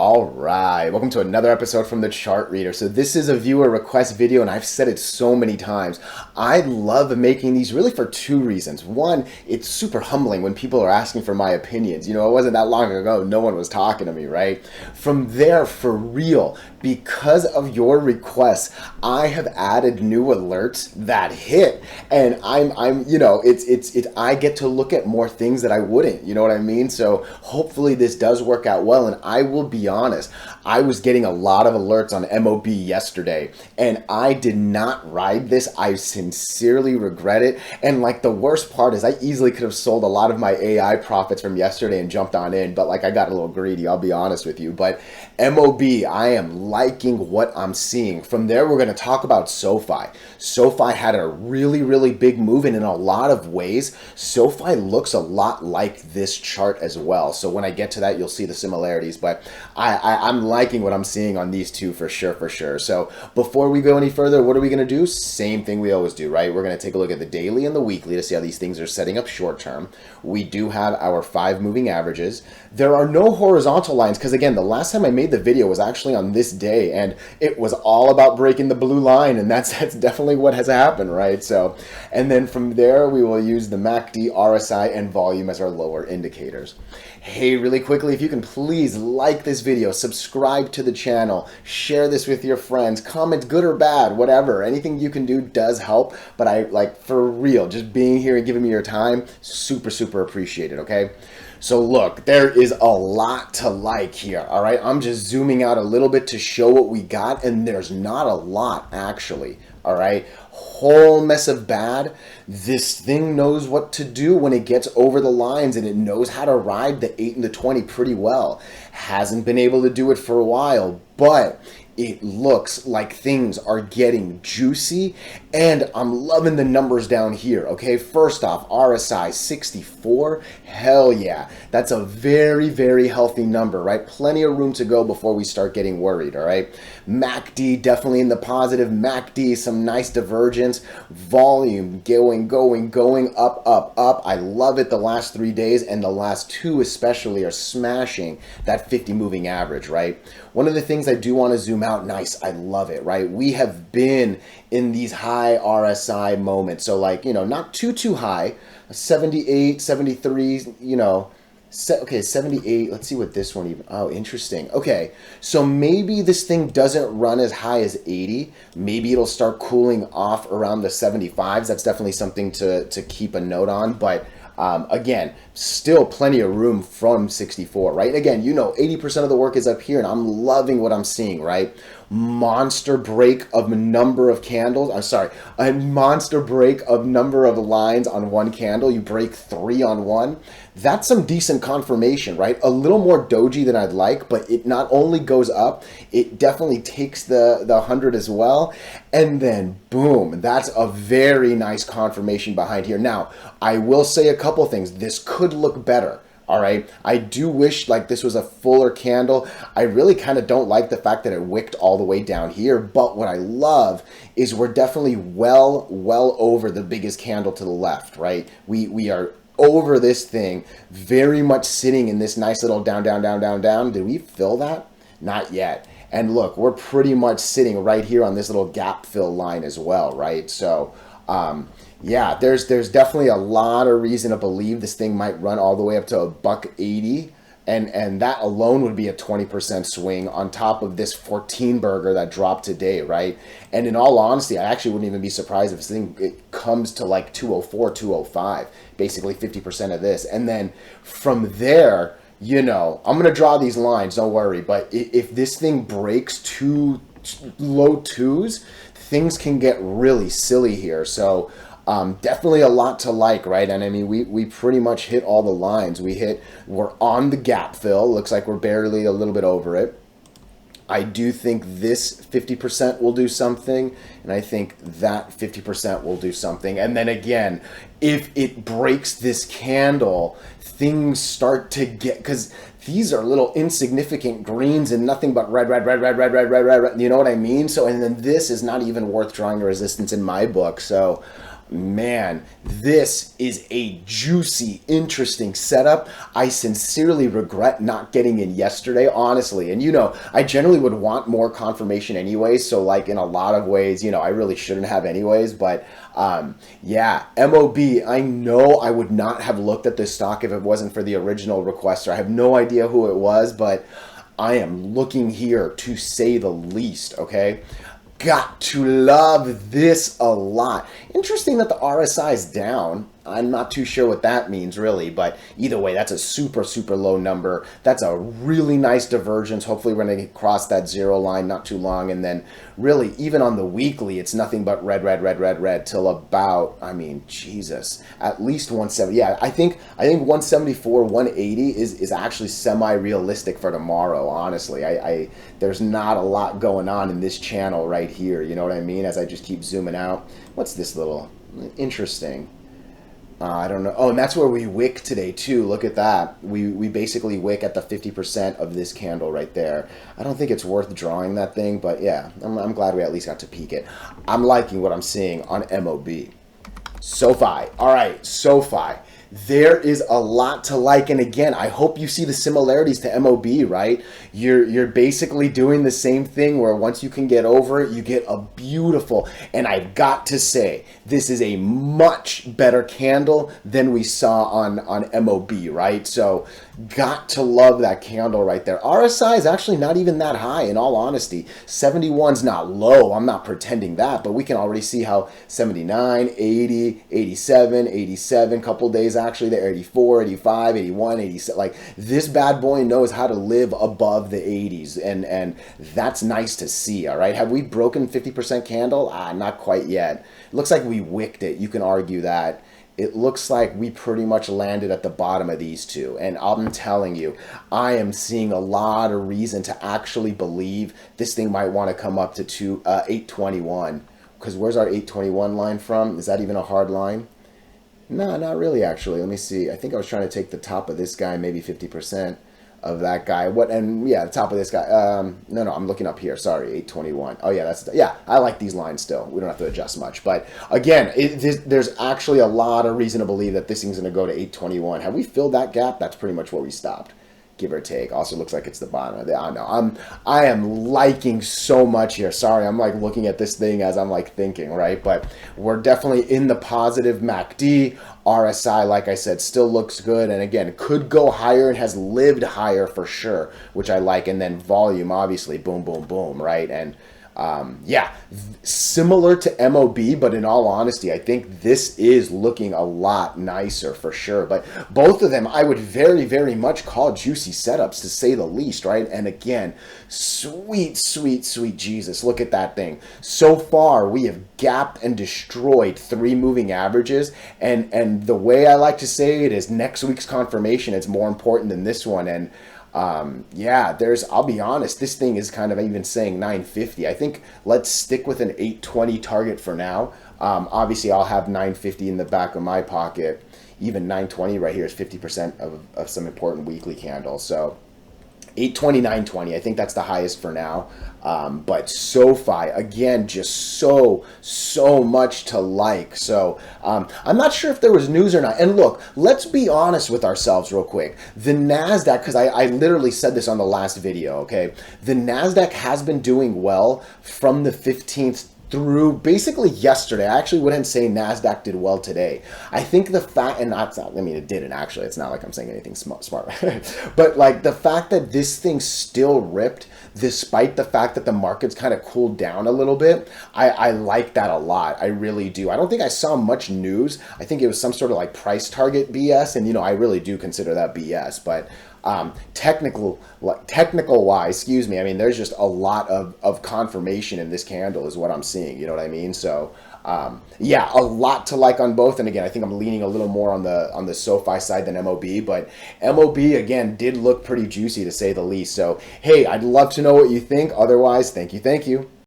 All right, welcome to another episode from the Chart Reader. So this is a viewer request video, and I've said it so many times. I love making these really for two reasons. One, it's super humbling when people are asking for my opinions. You know, it wasn't that long ago, no one was talking to me, right? From there, for real, because of your requests, I have added new alerts that hit, and I get to look at more things that I wouldn't. You know what I mean? So hopefully this does work out well, and I will be honest, I was getting a lot of alerts on MOB yesterday, and I did not ride this. I sincerely regret it. And like the worst part is I easily could have sold a lot of my AI profits from yesterday and jumped on in, but like I got a little greedy, I'll be honest with you. But MOB, I am liking what I'm seeing. From there, we're going to talk about SOFI. SOFI had a really, really big move, and in a lot of ways, SOFI looks a lot like this chart as well. So when I get to that, you'll see the similarities, but I'm liking what I'm seeing on these two for sure. So before we go any further, what are we going to do? Same thing we always do, right? We're going to take a look at the daily and the weekly to see how these things are setting up short term. We do have our 5 moving averages. There are no horizontal lines because, again, the last time I made the video was actually on this day, and it was all about breaking the blue line, and that's definitely what has happened, right? So, and then from there, we will use the MACD, RSI, and volume as our lower indicators. Hey, really quickly, if you can please like this video, subscribe to the channel, share this with your friends, comment good or bad, whatever. Anything you can do does help, but I like, for real, just being here and giving me your time, super appreciated, okay? So look, there is a lot to like here, all right? I'm just zooming out a little bit to show what we got, and there's not a lot actually, all right? Whole mess of bad. This thing knows what to do when it gets over the lines, and it knows how to ride the 8 and the 20 pretty well. Hasn't been able to do it for a while, but it looks like things are getting juicy, and I'm loving the numbers down here, okay? First off, RSI 64, hell yeah. That's a very healthy number, right? Plenty of room to go before we start getting worried, all right? MACD definitely in the positive. MACD, some nice divergence. Volume going up. I love it the last 3 days, and the last 2 especially are smashing that 50 moving average, right? One of the things I do want to zoom out, nice, I love it, right? We have been in these high RSI moments. So like, you know, not too high, 78, 73, you know, okay, 78. Let's see what this one even, oh, interesting. Okay, so maybe this thing doesn't run as high as 80. Maybe it'll start cooling off around the 75s. That's definitely something to keep a note on, but again, still plenty of room from 64, right? Again, you know, 80% of the work is up here, and I'm loving what I'm seeing, right? Monster break of number of candles. I'm sorry, a monster break of number of lines on one candle. You break 3 on one. That's some decent confirmation, right? A little more doji than I'd like, but it not only goes up, it definitely takes the 100 as well. And then boom, that's a very nice confirmation behind here. Now, I will say a couple things. This could look better. All right, I do wish like this was a fuller candle. I really kind of don't like the fact that it wicked all the way down here, but what I love is we're definitely well over the biggest candle to the left, right? We are over this thing, very much sitting in this nice little down. Did we fill that? Not yet. And look, we're pretty much sitting right here on this little gap fill line as well, right? So yeah, there's definitely a lot of reason to believe this thing might run all the way up to $1.80, and that alone would be a 20% swing on top of this 14 burger that dropped today, right? And in all honesty, I actually wouldn't even be surprised if this thing it comes to like 204, 205, basically 50% of this. And then from there, you know, I'm going to draw these lines, don't worry, but if this thing breaks 2 low 2s, things can get really silly here. So definitely a lot to like, right? And I mean, we pretty much hit all the lines. We're on the gap fill. Looks like we're barely a little bit over it. I do think this 50% will do something, and I think that 50% will do something. And then again, if it breaks this candle, things start to get, because these are little insignificant greens and nothing but red. You know what I mean? So, and then this is not even worth drawing a resistance in my book. So Man, this is a juicy, interesting setup. I sincerely regret not getting in yesterday, honestly. And I generally would want more confirmation anyways. So, like, in a lot of ways, I really shouldn't have anyways. But yeah, MOB, I know I would not have looked at this stock if it wasn't for the original requester. I have no idea who it was, but I am looking here to say the least, okay? Got to love this a lot. Interesting that the RSI is down. I'm not too sure what that means really, but either way, that's a super, super low number. That's a really nice divergence. Hopefully we're going to cross that zero line not too long. And then really, even on the weekly, it's nothing but red, red, red, red, red till about, I mean, Jesus, at least 170. Yeah, I think 174, 180 is actually semi-realistic for tomorrow, honestly. There's not a lot going on in this channel right here, you know what I mean? As I just keep zooming out. What's this little, interesting. I don't know. Oh, and that's where we wick today too. Look at that. We basically wick at the 50% of this candle right there. I don't think it's worth drawing that thing, but yeah, I'm glad we at least got to peek it. I'm liking what I'm seeing on MOB. SOFI. All right, SOFI. There is a lot to like, and again, I hope you see the similarities to MOB, right? You're basically doing the same thing where once you can get over it, you get a beautiful, and I've got to say, this is a much better candle than we saw on MOB, right? So got to love that candle right there. RSI is actually not even that high, in all honesty. 71's not low, I'm not pretending that, but we can already see how 79, 80, 87, 87, couple days actually there, 84, 85, 81, 87. Like, this bad boy knows how to live above the 80s, and that's nice to see, all right? Have we broken 50% candle? Not quite yet. It looks like we wicked it. You can argue that. It looks like we pretty much landed at the bottom of these two. And I'm telling you, I am seeing a lot of reason to actually believe this thing might want to come up to 821. Because where's our 821 line from? Is that even a hard line? No, not really, actually. Let me see. I think I was trying to take the top of this guy, maybe 50% of that guy. Yeah, the top of this guy. No, I'm looking up here. Sorry, 821. Oh yeah, yeah. I like these lines still. We don't have to adjust much. But again, there's actually a lot of reason to believe that this thing's going to go to 821. Have we filled that gap? That's pretty much where we stopped, give or take. Also looks like it's the bottom of it. I know. I am liking so much here. Sorry, I'm like looking at this thing as I'm like thinking, right? But we're definitely in the positive. MACD, RSI, like I said, still looks good. And again, could go higher and has lived higher for sure, which I like. And then volume, obviously, boom, boom, boom, right? And yeah, similar to MOB, but in all honesty, I think this is looking a lot nicer for sure. But both of them, I would very, very much call juicy setups, to say the least, right? And again, sweet, sweet, sweet Jesus, look at that thing. So far, we have gapped and destroyed 3 moving averages, and the way I like to say it is next week's confirmation is more important than this one. And yeah, I'll be honest, this thing is kind of even saying 950. I think let's stick with an 820 target for now. Obviously I'll have 950 in the back of my pocket. Even 920 right here is 50% of some important weekly candles. So 820, 920, I think that's the highest for now. But SOFI, again, just so much to like. So I'm not sure if there was news or not. And look, let's be honest with ourselves real quick. The NASDAQ, because I literally said this on the last video, okay? The NASDAQ has been doing well from the 15th through basically yesterday. I actually wouldn't say NASDAQ did well today. I think the fact, and that's not, I mean, it didn't actually. It's not like I'm saying anything smart. But like the fact that this thing still ripped, despite the fact that the market's kind of cooled down a little bit, I like that a lot. I really do. I don't think I saw much news. I think it was some sort of like price target BS. And, I really do consider that BS. But technical wise, excuse me, I mean, there's just a lot of confirmation in this candle is what I'm seeing, you know what I mean? So yeah, a lot to like on both. And again, I think I'm leaning a little more on the SOFI side than MOB, but MOB again did look pretty juicy to say the least. So hey, I'd love to know what you think. Otherwise, thank you.